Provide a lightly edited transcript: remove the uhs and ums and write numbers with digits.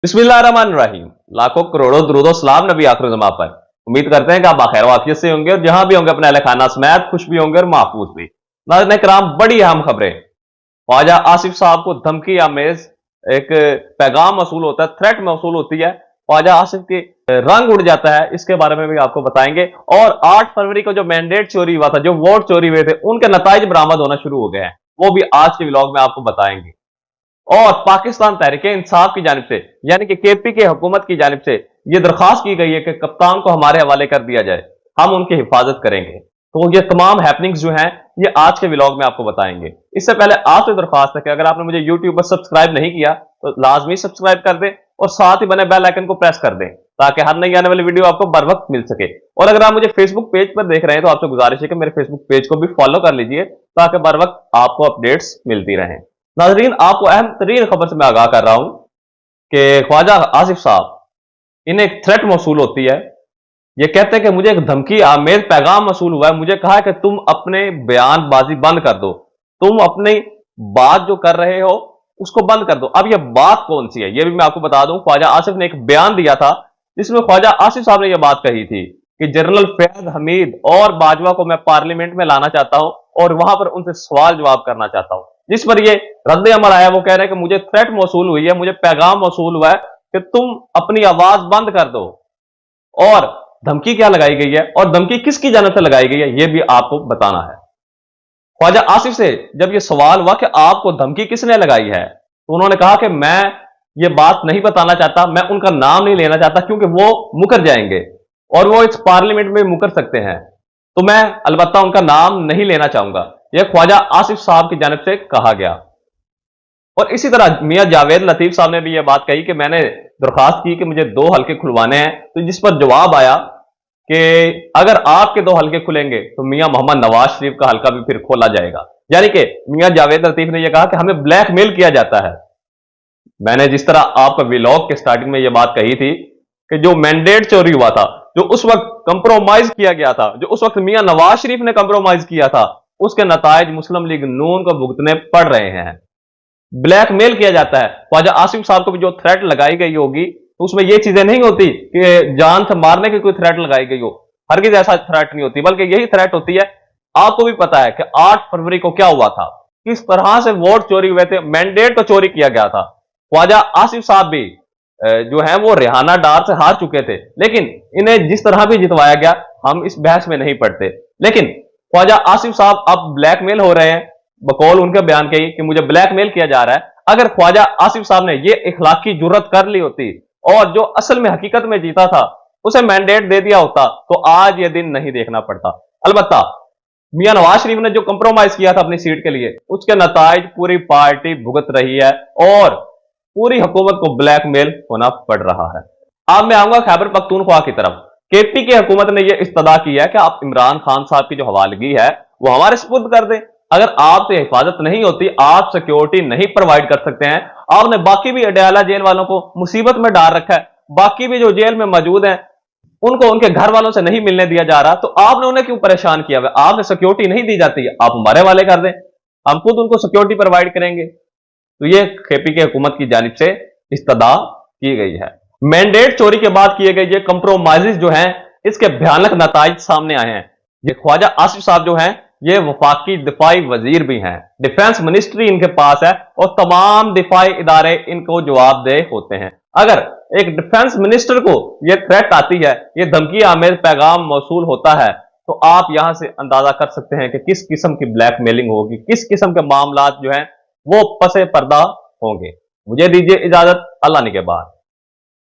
बिस्मिल्लाहिर्रहमानिर्रहीम। लाखों करोड़ों दुरूदो सलाम नबी आखिर ज़मां पर। उम्मीद करते हैं कि आप आखिर वाफियत से होंगे और जहां भी होंगे अपने अहले खाना समेत खुश भी होंगे और महफूज भी। नाज़रीन किराम, बड़ी अहम खबरें। ख्वाजा आसिफ साहब को धमकी आमेज एक पैगाम मौसूल होता है, थ्रेट मौसूल होती है। ख्वाजा आसिफ के रंग उड़ जाता है, इसके बारे में भी आपको बताएंगे। और 8 फरवरी को जो मैंडेट चोरी हुआ था, जो वोट चोरी हुए थे, उनके नताइज बरामद होना शुरू हो गए हैं, वो भी आज के व्लॉग में आपको बताएंगे। और पाकिस्तान तहरीके इंसाफ की जानिब से यानी कि केपी के हुकूमत की जानिब से यह दरखास्त की गई है कि कप्तान को हमारे हवाले कर दिया जाए, हम उनकी हिफाजत करेंगे। तो ये तमाम हैपनिंग्स जो हैं ये आज के व्लॉग में आपको बताएंगे। इससे पहले आपसे दरखास्त है कि अगर आपने मुझे यूट्यूब पर सब्सक्राइब नहीं किया तो लाजमी सब्सक्राइब कर दें और साथ ही बने बेल आइकन को प्रेस कर दें ताकि हर नई आने वाली वीडियो आपको बर वक्त मिल सके। और अगर आप मुझे फेसबुक पेज पर देख रहे हैं तो आपसे गुजारिश है कि मेरे फेसबुक पेज को भी फॉलो कर लीजिए ताकि बर वक्त आपको अपडेट्स मिलती रहें। नाजरीन, आपको अहम तरीन खबर से मैं आगाह कर रहा हूं कि ख्वाजा आसिफ साहब, इन्हें एक थ्रेट मौसूल होती है। ये कहते हैं कि मुझे एक धमकी आमेज पैगाम मौसूल हुआ है, मुझे कहा है कि तुम अपने बयानबाजी बंद कर दो, तुम अपनी बात जो कर रहे हो उसको बंद कर दो। अब यह बात कौन सी है, यह भी मैं आपको बता दूं। ख्वाजा आसिफ ने एक बयान दिया था जिसमें ख्वाजा आसिफ साहब ने यह बात कही थी कि जनरल फैज हमीद और बाजवा को मैं पार्लियामेंट में लाना चाहता हूं और वहां पर उनसे सवाल जवाब करना चाहता हूं। जिस पर यह रद्द अमल आया, वो कह रहे हैं कि मुझे थ्रेट मौसूल हुई है, मुझे पैगाम मौसूल हुआ है कि तुम अपनी आवाज बंद कर दो। और धमकी क्या लगाई गई है और धमकी किसकी जानिब से लगाई गई है, यह भी आपको बताना है। ख्वाजा आसिफ से जब यह सवाल हुआ कि आपको धमकी किसने लगाई है, तो उन्होंने कहा कि मैं ये बात नहीं बताना चाहता, मैं उनका नाम नहीं लेना चाहता क्योंकि वो मुकर जाएंगे और वो इस पार्लियामेंट में मुकर सकते हैं, तो मैं अलबत्ता उनका नाम नहीं लेना चाहूंगा। यह ख्वाजा आसिफ साहब की जानिब से कहा गया। और इसी तरह मियां जावेद लतीफ साहब ने भी यह बात कही कि मैंने दरखास्त की कि मुझे 2 हल्के खुलवाने हैं, तो जिस पर जवाब आया कि अगर आपके 2 हल्के खुलेंगे तो मियां मोहम्मद नवाज शरीफ का हल्का भी फिर खोला जाएगा। यानी कि मियां जावेद लतीफ ने यह कहा कि हमें ब्लैकमेल किया जाता है। मैंने जिस तरह आपका व्लॉग के स्टार्टिंग में यह बात कही थी कि जो मैंडेट चोरी हुआ था, जो उस वक्त कंप्रोमाइज किया गया था, जो उस वक्त मियां नवाज शरीफ ने कंप्रोमाइज किया था, उसके नताइज मुस्लिम लीग नून को भुगतने पड़ रहे हैं। ब्लैकमेल किया जाता है। ख्वाजा आसिफ साहब को भी जो थ्रेट लगाई गई होगी तो उसमें यह चीजें नहीं होती कि जान से मारने की कोई थ्रेट लगाई गई हो, हरगिज ऐसा थ्रेट नहीं होती, बल्कि यही थ्रेट होती है। आपको भी पता है कि 8 फरवरी को क्या हुआ था, किस तरह से वोट चोरी हुए थे, मैंडेट को चोरी किया गया था। ख्वाजा आसिफ साहब भी जो है वो रेहाना डार से हार चुके थे, लेकिन इन्हें जिस तरह भी जितवाया गया, हम इस बहस में नहीं पड़ते। लेकिन ख्वाजा आसिफ साहब अब ब्लैकमेल हो रहे हैं, बकौल उनके बयान के कि मुझे ब्लैकमेल किया जा रहा है। अगर ख्वाजा आसिफ साहब ने यह इखलाकी जुर्रत कर ली होती और जो असल में हकीकत में जीता था उसे मैंडेट दे दिया होता तो आज यह दिन नहीं देखना पड़ता। अलबत्ता मियां नवाज शरीफ ने जो कंप्रोमाइज किया था अपनी सीट के लिए, उसके नताइज पूरी पार्टी भुगत रही है और पूरी हुकूमत को ब्लैकमेल होना पड़ रहा है। अब मैं आऊंगा खैबर पख्तूनख्वा की तरफ। केपी की हुकूमत ने यह इस्तदा की है कि आप इमरान खान साहब की जो हवालगी है वो हमारे सुपुर्द कर दें। अगर आपसे हिफाजत नहीं होती, आप सिक्योरिटी नहीं प्रोवाइड कर सकते हैं, आपने बाकी भी अडयाला जेल वालों को मुसीबत में डाल रखा है, बाकी भी जो जेल में मौजूद हैं उनको उनके घर वालों से नहीं मिलने दिया जा रहा, तो आपने उन्हें क्यों परेशान किया हुआ? आपने सिक्योरिटी नहीं दी जाती है, आप हमारे हवाले कर दें, हम खुद उनको सिक्योरिटी प्रोवाइड करेंगे। तो ये केपी की हुकूमत की जानिब से इस्तदा की गई है। मैंडेट चोरी के बाद किए गए ये कंप्रोमाइज जो हैं, इसके भयानक नताइज सामने आए हैं। ये ख्वाजा आसिफ साहब जो हैं ये वफाकी दिफाई वजीर भी हैं, डिफेंस मिनिस्ट्री इनके पास है और तमाम दिफाई इदारे इनको जवाबदेह होते हैं। अगर एक डिफेंस मिनिस्टर को यह थ्रेट आती है, यह धमकी आमेज पैगाम मौसूल होता है, तो आप यहां से अंदाजा कर सकते हैं कि किस किस्म की ब्लैकमेलिंग होगी, किस किस्म के मामला जो हैं वो पसे पर्दा होंगे। मुझे दीजिए इजाजत, अल्लाह निगहबान।